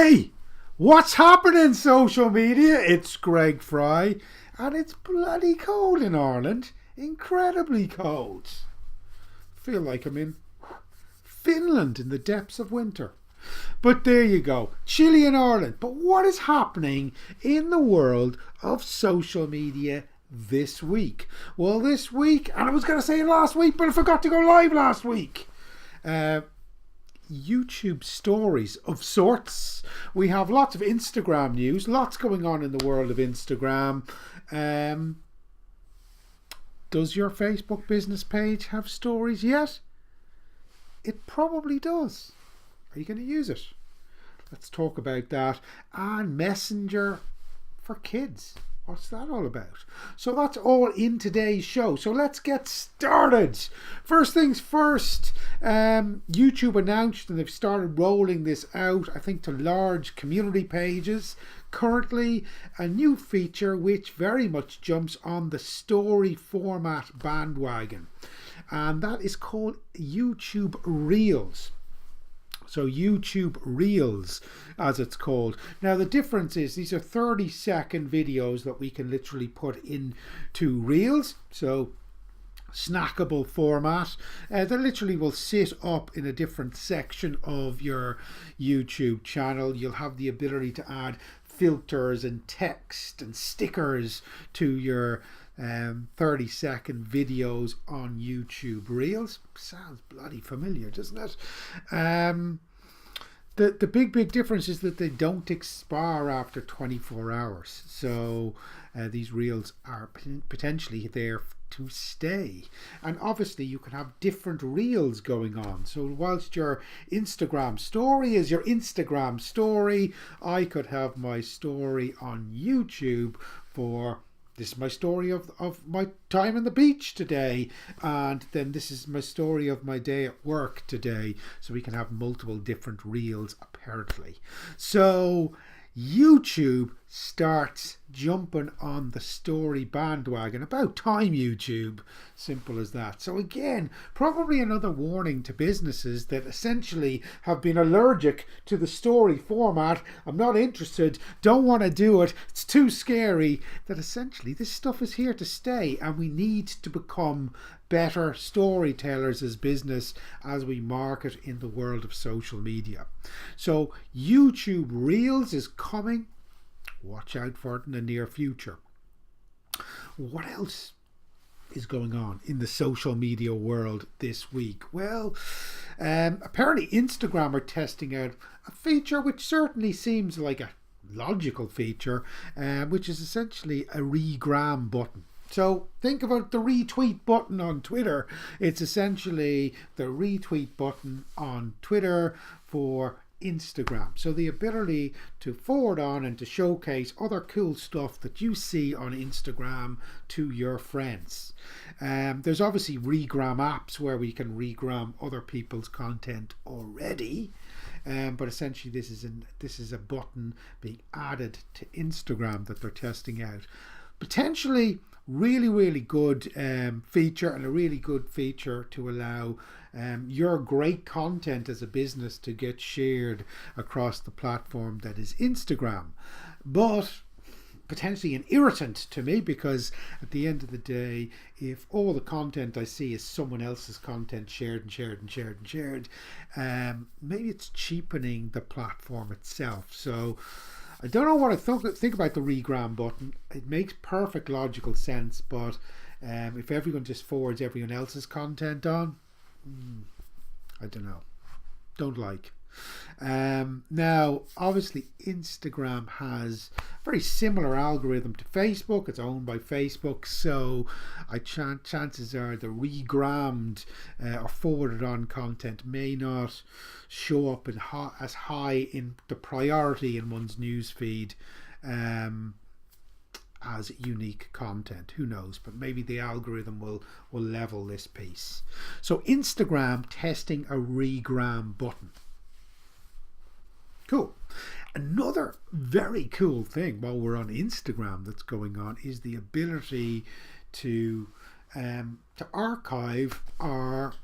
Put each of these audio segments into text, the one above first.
Hey, what's happening social media? It's Greg Fry, and it's bloody cold in Ireland. Incredibly cold. Feel like I'm in Finland in the depths of winter. But there you go. Chilly in Ireland. But what is happening in the world of social media this week? Well, this week, and I was going to say last week, but I forgot to go live last week. YouTube stories of sorts. We have lots of Instagram news, lots going on in the world of Instagram. Does your Facebook business page have stories yet? It probably does. Are you going to use it? Let's talk about that. And Messenger for kids. What's that all about? So that's all in today's show. So let's get started. First things first, YouTube announced and they've started rolling this out, I think, to large community pages. Currently, a new feature which very much jumps on the story format bandwagon. And that is called YouTube Reels. So YouTube Reels, as it's called. Now the difference is these are 30-second videos that we can literally put into Reels. So snackable format. They literally will sit up in a different section of your YouTube channel. You'll have the ability to add filters and text and stickers to your 30-second videos on YouTube Reels. Sounds bloody familiar, doesn't it? The big difference is that they don't expire after 24 hours. So these Reels are potentially there to stay. And obviously you can have different Reels going on. So whilst your Instagram story is your Instagram story, I could have my story on YouTube for... This is my story of my time on the beach today. And then this is my story of my day at work today. So we can have multiple different reels, apparently. So YouTube starts jumping on the story bandwagon. About time, YouTube. Simple as that. So again, probably another warning to businesses that essentially have been allergic to the story format. I'm not interested, don't want to do it, it's too scary. That essentially this stuff is here to stay and we need to become better storytellers as business as we market in the world of social media. So YouTube Reels is coming. Watch out for it in the near future. What else is going on in the social media world this week? Well, apparently Instagram are testing out a feature which certainly seems like a logical feature, which is essentially a regram button. So think about the retweet button on Twitter. It's essentially the retweet button on Twitter for Instagram. So the ability to forward on and to showcase other cool stuff that you see on Instagram to your friends. There's obviously regram apps where we can regram other people's content already. But essentially this is a button being added to Instagram that they're testing out. Potentially really good feature, and a really good feature to allow your great content as a business to get shared across the platform that is Instagram. But potentially an irritant to me, because at the end of the day, if all the content I see is someone else's content shared, maybe it's cheapening the platform itself. So I don't know what I think about the regram button. It makes perfect logical sense, but if everyone just forwards everyone else's content on, I don't know. Don't like. Now, obviously, Instagram has a very similar algorithm to Facebook. It's owned by Facebook, so chances are the regrammed or forwarded on content may not show up as high in the priority in one's newsfeed as unique content. Who knows? But maybe the algorithm will level this piece. So Instagram testing a regram button. Cool. Another very cool thing while we're on Instagram that's going on is the ability to archive our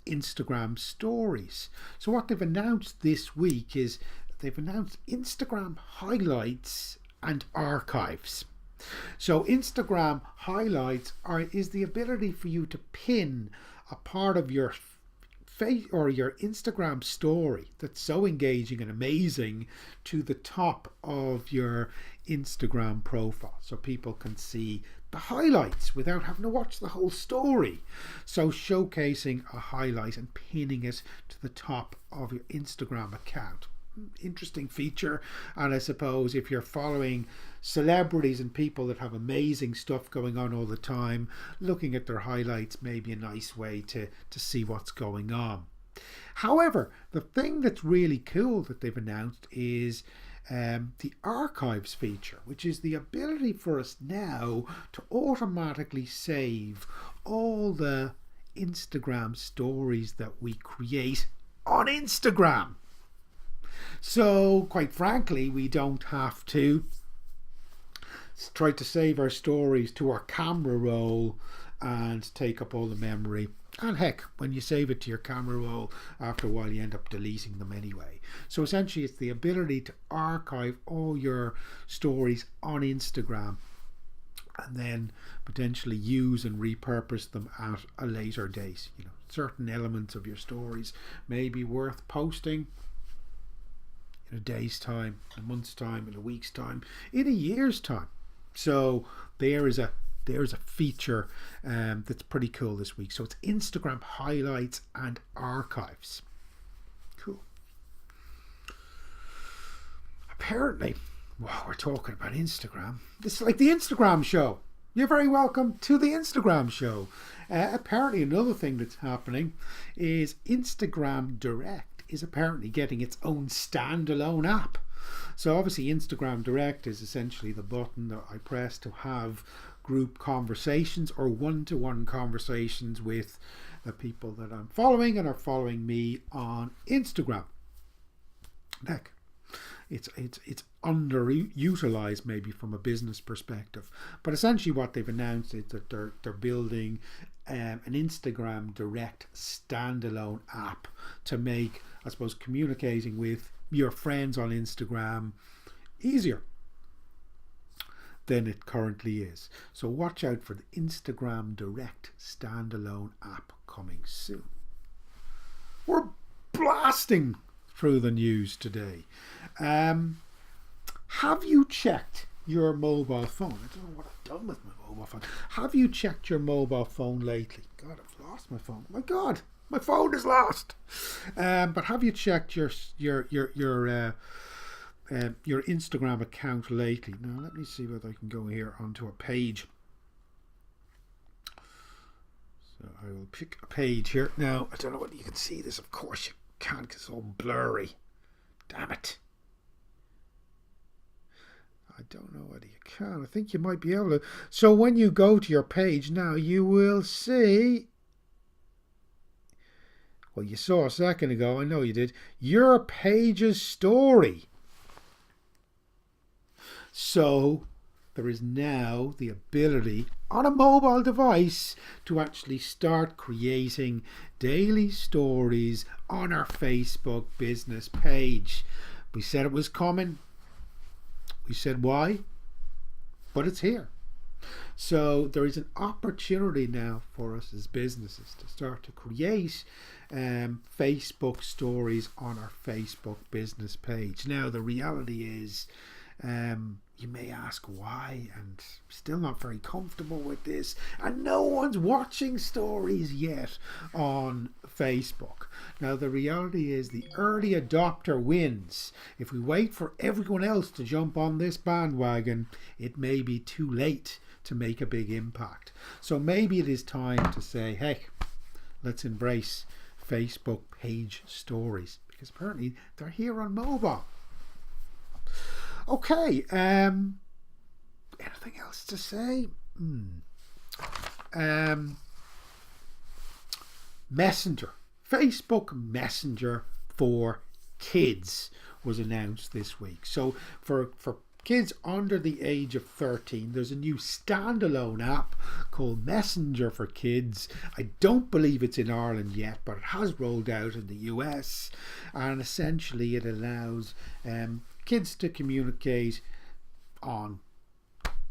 Instagram stories. So what they've announced this week is they've announced Instagram highlights and archives. So Instagram highlights is the ability for you to pin a part of your face or your Instagram story that's so engaging and amazing to the top of your Instagram profile, so people can see the highlights without having to watch the whole story. So showcasing a highlight and pinning it to the top of your Instagram account. Interesting feature. And I suppose if you're following celebrities and people that have amazing stuff going on all the time, looking at their highlights may be a nice way to see what's going on. However, the thing that's really cool that they've announced is the archives feature, which is the ability for us now to automatically save all the Instagram stories that we create on Instagram. So quite frankly, we don't have to try to save our stories to our camera roll and take up all the memory. And heck, when you save it to your camera roll, after a while you end up deleting them anyway. So essentially it's the ability to archive all your stories on Instagram and then potentially use and repurpose them at a later date. You know, certain elements of your stories may be worth posting in a day's time, in a month's time, in a week's time, in a year's time. So there's a feature that's pretty cool this week. So it's Instagram highlights and archives. Cool. Apparently, wow, we're talking about Instagram. This is like the Instagram show. You're very welcome to the Instagram show. Apparently another thing that's happening is Instagram Direct is apparently getting its own standalone app. So obviously Instagram Direct is essentially the button that I press to have group conversations or one-to-one conversations with the people that I'm following and are following me on Instagram. Heck, it's underutilized maybe from a business perspective, but essentially what they've announced is that they're building an Instagram Direct standalone app to make, I suppose, communicating with your friends on Instagram easier than it currently is. So watch out for the Instagram Direct standalone app coming soon. We're blasting through the news today. Have you checked your mobile phone? I don't know what I've done with my mobile phone. Have you checked your mobile phone lately? God, I've lost my phone. My God, my phone is lost. But have you checked your Instagram account lately? Now let me see whether I can go here onto a page. So I will pick a page here. Now I don't know whether you can see this. Of course you can't because it's all blurry. Damn it. I don't know whether you can. I think you might be able to. So when you go to your page now, you will see, well, you saw a second ago, I know you did, your page's story. So there is now the ability on a mobile device to actually start creating daily stories on our Facebook business page. We said it was coming. We said why, but it's here. So there is an opportunity now for us as businesses to start to create Facebook stories on our Facebook business page. Now the reality is, you may ask why, and still not very comfortable with this, and no one's watching stories yet on Facebook. Now the reality is the early adopter wins. If we wait for everyone else to jump on this bandwagon, it may be too late to make a big impact. So maybe it is time to say, hey, let's embrace Facebook page stories, because apparently they're here on mobile. Okay, anything else to say? Messenger, Facebook Messenger for kids was announced this week. So for kids under the age of 13, there's a new standalone app called Messenger for Kids. I don't believe it's in Ireland yet, but it has rolled out in the US, and essentially it allows kids to communicate on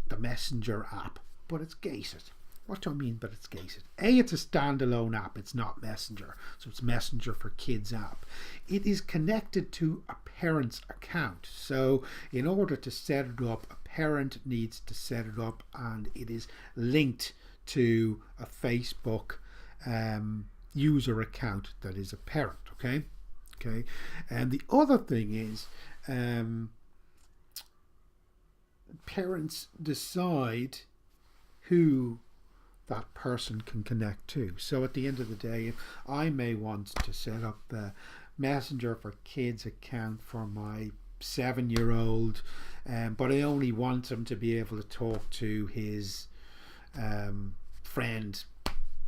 the Messenger app, but it's gated. What do I mean that it's gated? A, it's a standalone app. It's not Messenger. So it's Messenger for Kids app. It is connected to a parent's account. So in order to set it up, a parent needs to set it up, and it is linked to a Facebook user account that is a parent. Okay. And the other thing is parents decide who that person can connect to. So at the end of the day, I may want to set up the Messenger for Kids account for my 7-year-old, but I only want him to be able to talk to his friend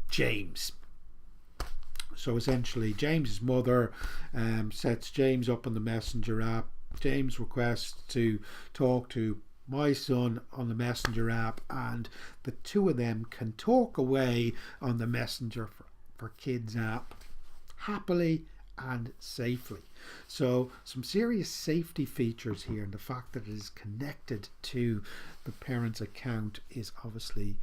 James. So essentially James's mother sets James up on the Messenger app. James requests to talk to my son on the Messenger app, and the two of them can talk away on the Messenger for Kids app happily and safely. So some serious safety features here, and the fact that it is connected to the parent's account is obviously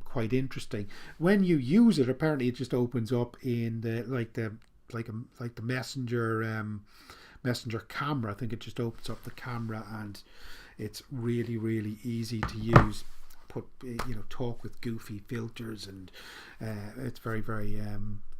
quite interesting. When you use it, apparently it just opens up in the like the Messenger camera. I think it just opens up the camera, and it's really, really easy to use. Talk with goofy filters, and it's very, very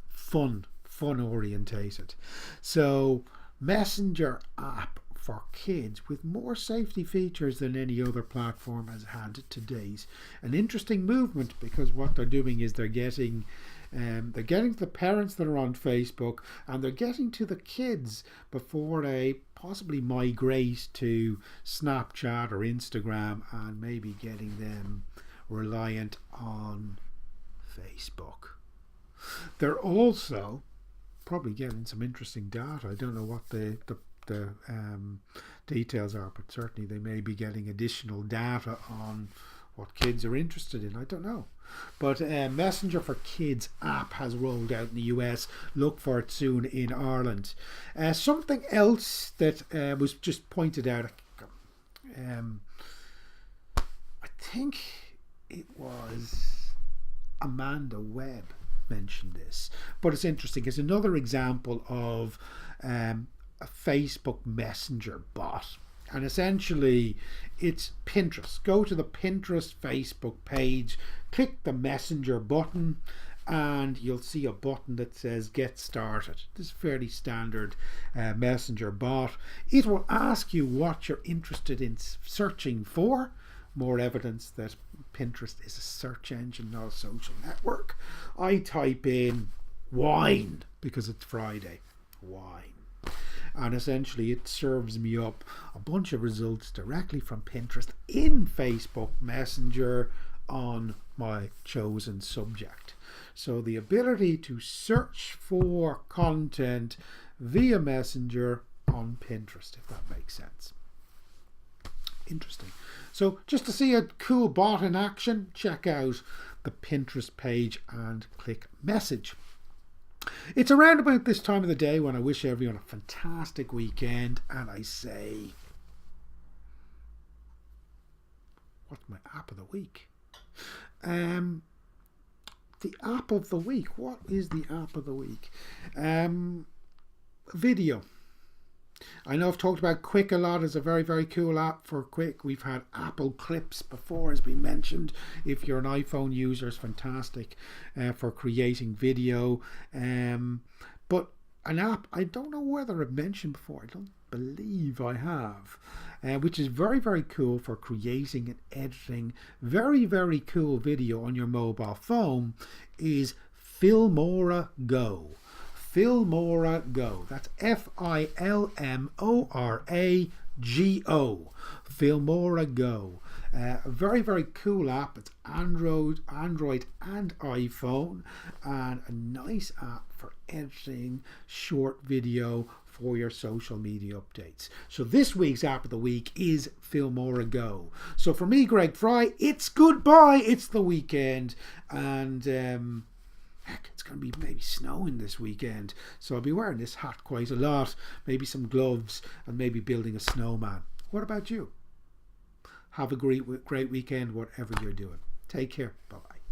fun orientated. So Messenger app for kids with more safety features than any other platform has had to date. An interesting movement, because what they're doing is they're getting to the parents that are on Facebook, and they're getting to the kids before they possibly migrate to Snapchat or Instagram, and maybe getting them reliant on Facebook. They're also probably getting some interesting data. I don't know what the details are, but certainly they may be getting additional data on what kids are interested in. I don't know. But Messenger for Kids app has rolled out in the US. Look for it soon in Ireland. Something else that was just pointed out, I think it was Amanda Webb mentioned this, but it's interesting. It's another example of a Facebook Messenger bot. And essentially it's Pinterest. Go to the Pinterest Facebook page, click the Messenger button, and you'll see a button that says Get Started. This is fairly standard Messenger bot. It will ask you what you're interested in searching for. More evidence that Pinterest is a search engine, not a social network. I type in wine because it's Friday. Wine. And essentially it serves me up a bunch of results directly from Pinterest in Facebook Messenger on my chosen subject. So the ability to search for content via Messenger on Pinterest, if that makes sense. Interesting. So just to see a cool bot in action, check out the Pinterest page and click message. It's around about this time of the day when I wish everyone a fantastic weekend, and I say, what's my app of the week? The app of the week. What is the app of the week? Video. I know I've talked about Quick a lot. It's a very, very cool app for Quick. We've had Apple Clips before, as we mentioned. If you're an iPhone user, it's fantastic for creating video. But an app I don't know whether I've mentioned before. I don't believe I have. Which is very, very cool for creating and editing very, very cool video on your mobile phone, is Filmora Go. Filmora Go. That's Filmora Go. Filmora Go. A very, very cool app. It's Android and iPhone, and a nice app for editing short video for your social media updates. So this week's app of the week is Filmora Go. So for me, Greg Fry, it's goodbye. It's the weekend, and heck, it's going to be maybe snowing this weekend, so I'll be wearing this hat quite a lot, maybe some gloves, and maybe building a snowman. What about you? Have a great weekend, whatever you're doing. Take care. Bye-bye.